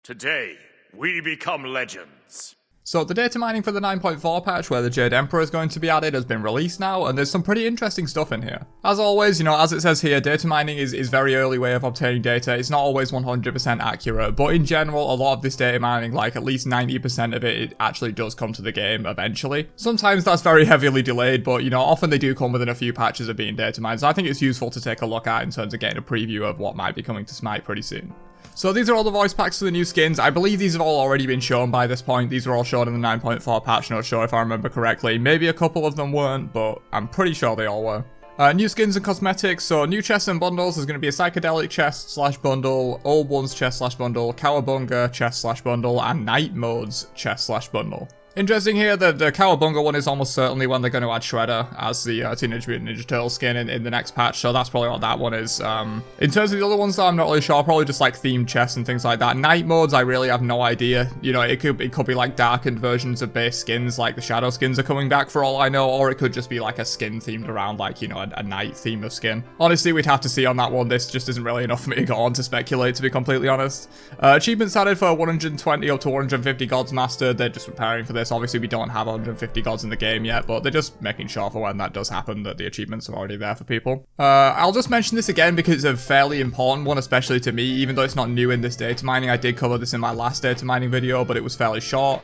Today, we become legends. So the data mining for the 9.4 patch where the Jade Emperor is going to be added has been released now, and there's some pretty interesting stuff in here. As always, as it says here, data mining is very early way of obtaining data. It's not always 100% accurate, but in general, a lot of this data mining, like at least 90% of it actually does come to the game eventually. Sometimes that's very heavily delayed, but often they do come within a few patches of being data mined, so I think it's useful to take a look at in terms of getting a preview of what might be coming to Smite pretty soon. So these are all the voice packs for the new skins. I believe these have all already been shown by this point. These were all shown in the 9.4 patch, not sure if I remember correctly. Maybe a couple of them weren't, but I'm pretty sure they all were. New skins and cosmetics, so new chests and bundles. There's going to be a psychedelic chest / bundle, old ones chest / bundle, cowabunga chest / bundle, and night modes chest / bundle. Interesting here, the Cowabunga one is almost certainly when they're going to add Shredder as the Teenage Mutant Ninja Turtle skin in the next patch, so that's probably what that one is. In terms of the other ones, though, I'm not really sure. Probably just like themed chests and things like that. Night modes, I really have no idea. It could be like darkened versions of base skins, like the Shadow skins are coming back for all I know, or it could just be like a skin themed around like, a night theme of skin. Honestly, we'd have to see on that one. This just isn't really enough for me to go on to speculate, to be completely honest. Achievements added for 120 up to 150 gods mastered. They're just preparing for this. Obviously, we don't have 150 gods in the game yet, but they're just making sure for when that does happen that the achievements are already there for people. I'll just mention this again because it's a fairly important one, especially to me, even though it's not new in this data mining. I did cover this in my last data mining video, but it was fairly short.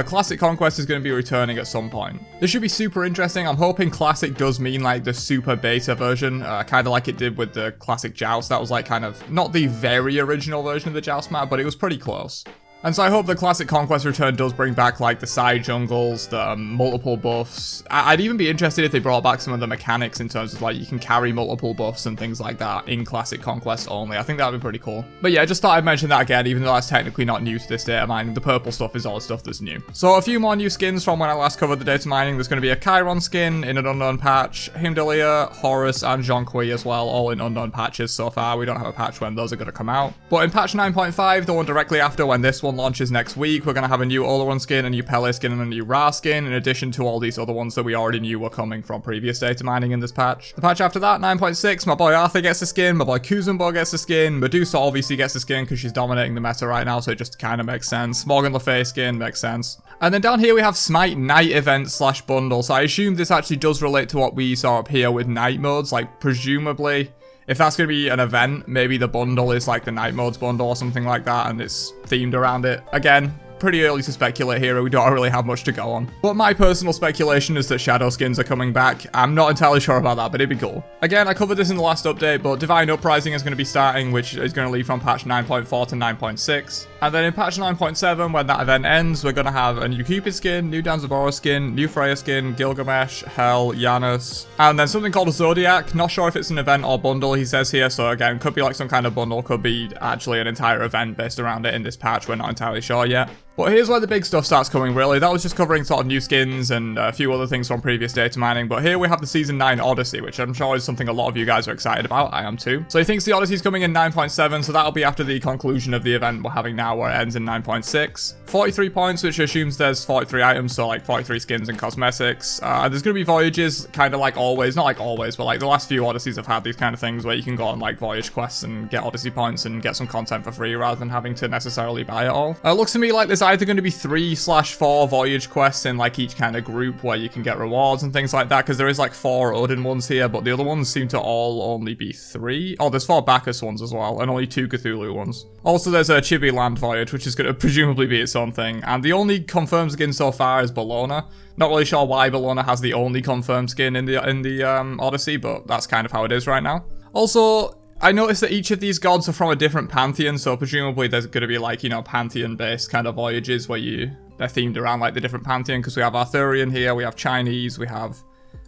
Classic Conquest is going to be returning at some point. This should be super interesting. I'm hoping Classic does mean like the super beta version, kind of like it did with the Classic Joust. That was like kind of not the very original version of the Joust map, but it was pretty close. And so I hope the Classic Conquest return does bring back like the side jungles, the multiple buffs. I'd even be interested if they brought back some of the mechanics in terms of like you can carry multiple buffs and things like that in Classic Conquest only. I think that would be pretty cool. But yeah, just thought I'd mention that again, even though that's technically not new to this data mining. The purple stuff is all the stuff that's new. So a few more new skins from when I last covered the data mining. There's going to be a Chiron skin in an unknown patch, Himdalia, Horus, and Jonqui as well, all in unknown patches so far. We don't have a patch when those are going to come out. But in patch 9.5, the one directly after when this one launches next week, we're going to have a new Oleron skin, a new Pele skin, and a new Ra skin, in addition to all these other ones that we already knew were coming from previous data mining in this patch. The patch after that, 9.6, my boy Arthur gets a skin, my boy Kuzumbo gets a skin, Medusa obviously gets a skin because she's dominating the meta right now, so it just kind of makes sense. Morgan Le Fay skin makes sense. And then down here we have Smite Night event / bundle, so I assume this actually does relate to what we saw up here with night modes, like presumably if that's going to be an event, maybe the bundle is like the night modes bundle or something like that, and it's themed around it. Again, pretty early to speculate here, we don't really have much to go on. But my personal speculation is that Shadow skins are coming back. I'm not entirely sure about that, but it'd be cool. Again, I covered this in the last update, but Divine Uprising is going to be starting, which is going to lead from patch 9.4 to 9.6. And then in patch 9.7, when that event ends, we're going to have a new Cupid skin, new Danzaboro skin, new Freya skin, Gilgamesh, Hel, Janus, and then something called a Zodiac. Not sure if it's an event or bundle, he says here, so again, could be like some kind of bundle, could be actually an entire event based around it in this patch, we're not entirely sure yet. But here's where the big stuff starts coming, really. That was just covering sort of new skins and a few other things from previous data mining, but here we have the Season 9 Odyssey, which I'm sure is something a lot of you guys are excited about. I am too. So he thinks the Odyssey's coming in 9.7, so that'll be after the conclusion of the event we're having now, where it ends in 9.6. 43 points, which assumes there's 43 items, so like 43 skins and cosmetics. There's going to be voyages, kind of like always. Not like always, but like the last few Odysseys have had these kind of things where you can go on like voyage quests and get Odyssey points and get some content for free rather than having to necessarily buy it all. It looks to me like there's either going to be 3/4 voyage quests in like each kind of group where you can get rewards and things like that, because there is like 4 Odin ones here, but the other ones seem to all only be 3. Oh, there's 4 Bacchus ones as well, and only 2 Cthulhu ones. Also, there's a Chibi Land voyage, which is going to presumably be its own thing, and the only confirmed skin so far is Bellona. Not really sure why Bellona has the only confirmed skin in the Odyssey, but that's kind of how it is right now. Also, I noticed that each of these gods are from a different pantheon, so presumably there's going to be like, pantheon-based kind of voyages where they're themed around like the different pantheon, because we have Arthurian here, we have Chinese, we have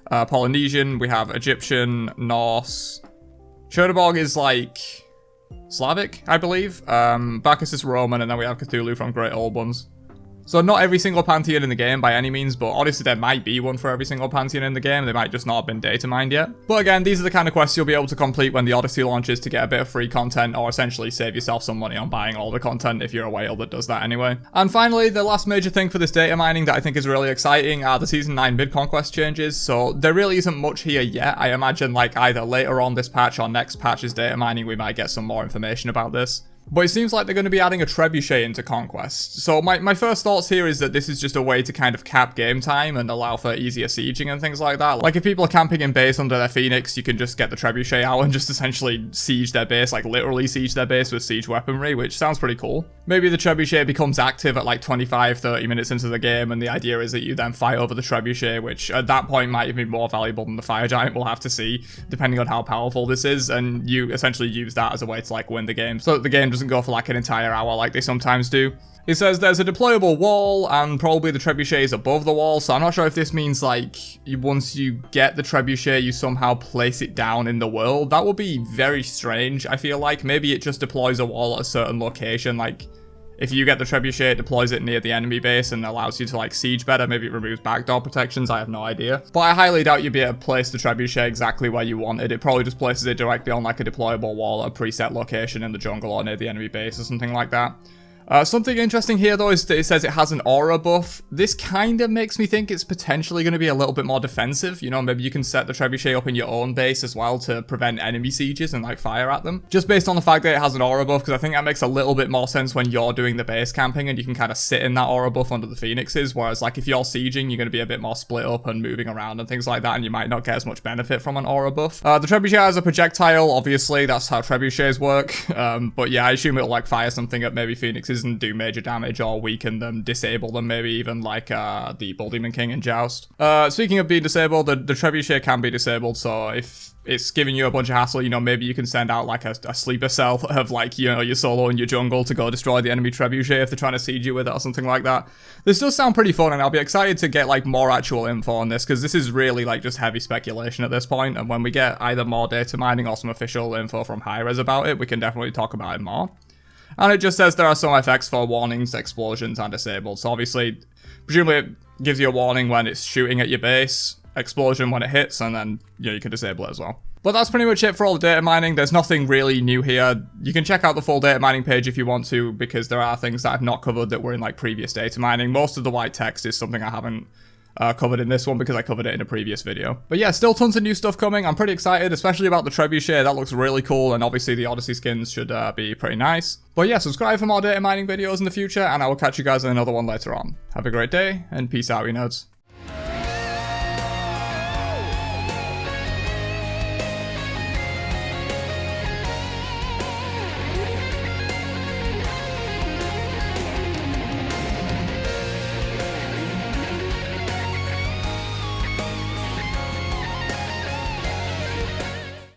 Polynesian, we have Egyptian, Norse. Chernobog is like Slavic, I believe. Bacchus is Roman, and then we have Cthulhu from Great Old Ones. So not every single pantheon in the game by any means, but obviously there might be one for every single pantheon in the game. They might just not have been data mined yet. But again, these are the kind of quests you'll be able to complete when the Odyssey launches to get a bit of free content, or essentially save yourself some money on buying all the content if you're a whale that does that anyway. And finally, the last major thing for this data mining that I think is really exciting are the Season 9 mid-conquest changes. So there really isn't much here yet. I imagine like either later on this patch or next patch's data mining we might get some more information about this. But it seems like they're going to be adding a Trebuchet into Conquest. So my first thoughts here is that this is just a way to kind of cap game time and allow for easier sieging and things like that. Like if people are camping in base under their Phoenix, you can just get the Trebuchet out and just essentially siege their base, like literally siege their base with siege weaponry, which sounds pretty cool. Maybe the Trebuchet becomes active at like 25-30 minutes into the game, and the idea is that you then fight over the Trebuchet, which at that point might even be more valuable than the Fire Giant. We'll have to see, depending on how powerful this is, and you essentially use that as a way to like win the game, so that the game doesn't go for like an entire hour like they sometimes do. It says there's a deployable wall, and probably the Trebuchet is above the wall, so I'm not sure if this means like once you get the Trebuchet you somehow place it down in the world. That would be very strange, I feel like. Maybe it just deploys a wall at a certain location, like if you get the Trebuchet, it deploys it near the enemy base and allows you to like siege better. Maybe it removes backdoor protections, I have no idea. But I highly doubt you'd be able to place the Trebuchet exactly where you wanted. It probably just places it directly on like a deployable wall at a preset location in the jungle or near the enemy base or something like that. Something interesting here though is that it says it has an aura buff. This kind of makes me think it's potentially going to be a little bit more defensive. You know, maybe you can set the Trebuchet up in your own base as well to prevent enemy sieges and like fire at them. Just based on the fact that it has an aura buff, because I think that makes a little bit more sense when you're doing the base camping and you can kind of sit in that aura buff under the Phoenixes. Whereas like if you're sieging, you're going to be a bit more split up and moving around and things like that, and you might not get as much benefit from an aura buff. The Trebuchet has a projectile, obviously, that's how Trebuchets work. But yeah, I assume it'll like fire something at maybe Phoenixes and do major damage or weaken them, disable them, maybe even like the Bull Demon King in Joust. Speaking of being disabled, the Trebuchet can be disabled, so if it's giving you a bunch of hassle, you know, maybe you can send out like a sleeper cell of like, you know, your solo in your jungle to go destroy the enemy Trebuchet if they're trying to siege you with it or something like that. This does sound pretty fun, and I'll be excited to get like more actual info on this, because this is really like just heavy speculation at this point, and when we get either more data mining or some official info from Hi-Rez about it, we can definitely talk about it more. And it just says there are some effects for warnings, explosions, and disabled. So obviously, presumably it gives you a warning when it's shooting at your base, explosion when it hits, and then you can disable it as well. But that's pretty much it for all the data mining. There's nothing really new here. You can check out the full data mining page if you want to, because there are things that I've not covered that were in like previous data mining. Most of the white text is something I haven't covered in this one because I covered it in a previous video. But yeah, still tons of new stuff coming. I'm pretty excited, especially about the Trebuchet. That looks really cool, and obviously the Odyssey skins should be pretty nice. But yeah, subscribe for more data mining videos in the future, and I will catch you guys in another one later on. Have a great day, and peace out, you nerds.